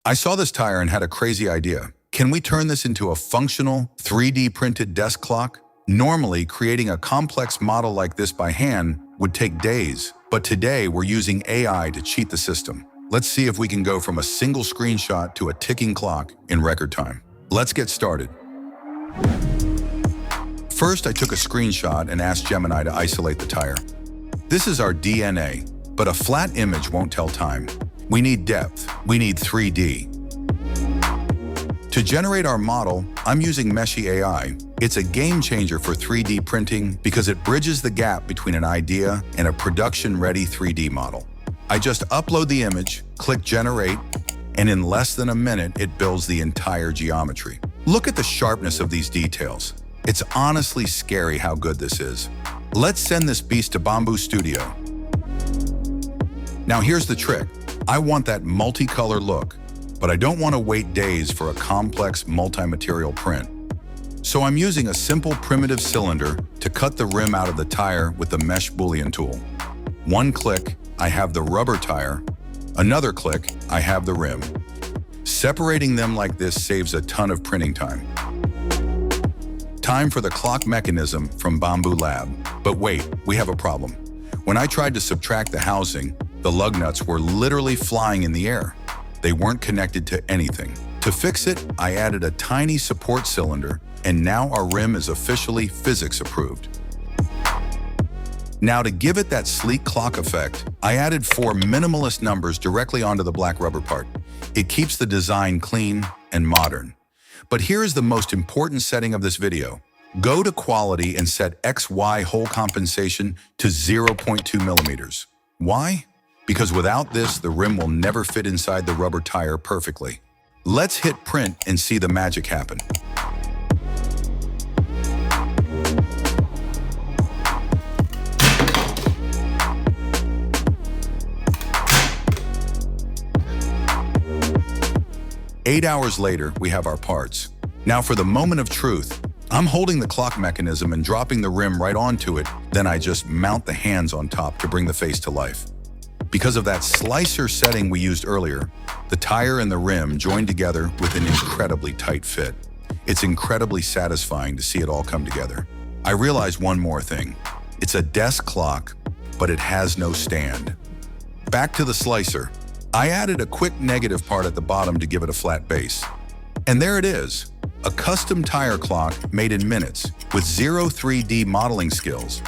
I saw this tire and had a crazy idea. Can we turn this into a functional, 3D printed desk clock? Normally, creating a complex model like this by hand would take days, but today we're using AI to cheat the system. Let's see if we can go from a single screenshot to a ticking clock in record time. Let's get started. First, I took a screenshot and asked Gemini to isolate the tire. This is our DNA, but a flat image won't tell time. We need depth. We need 3D. To generate our model, I'm using Meshy AI. It's a game changer for 3D printing because it bridges the gap between an idea and a production-ready 3D model. I just upload the image, click Generate, and in less than a minute, it builds the entire geometry. Look at the sharpness of these details. It's honestly scary how good this is. Let's send this beast to Bambu Studio. Now here's the trick. I want that multicolor look, but I don't want to wait days for a complex multi-material print. So I'm using a simple primitive cylinder to cut the rim out of the tire with the Mesh Boolean tool. One click, I have the rubber tire. Another click, I have the rim. Separating them like this saves a ton of printing time. Time for the clock mechanism from Bambu Lab. But wait, we have a problem. When I tried to subtract the housing, the lug nuts were literally flying in the air. They weren't connected to anything. To fix it, I added a tiny support cylinder, and now our rim is officially physics approved. Now to give it that sleek clock effect, I added 4 minimalist numbers directly onto the black rubber part. It keeps the design clean and modern. But here is the most important setting of this video. Go to quality and set XY hole compensation to 0.2 millimeters. Why? Because without this, the rim will never fit inside the rubber tire perfectly. Let's hit print and see the magic happen. Eight hours later, we have our parts. Now for the moment of truth, I'm holding the clock mechanism and dropping the rim right onto it, then I just mount the hands on top to bring the face to life. Because of that slicer setting we used earlier, the tire and the rim join together with an incredibly tight fit. It's incredibly satisfying to see it all come together. I realized one more thing. It's a desk clock, but it has no stand. Back to the slicer. I added a quick negative part at the bottom to give it a flat base. And there it is, a custom tire clock made in minutes with zero 3D modeling skills.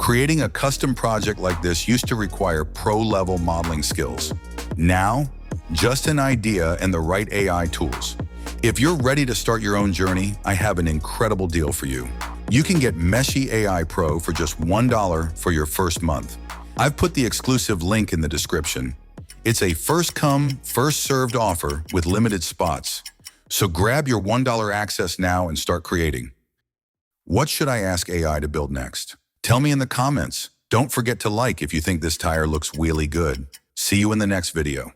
Creating a custom project like this used to require pro-level modeling skills. Now, just an idea and the right AI tools. If you're ready to start your own journey, I have an incredible deal for you. You can get Meshy AI Pro for just $1 for your first month. I've put the exclusive link in the description. It's a first-come, first-served offer with limited spots. So grab your $1 access now and start creating. What should I ask AI to build next? Tell me in the comments. Don't forget to like if you think this tire looks really good. See you in the next video.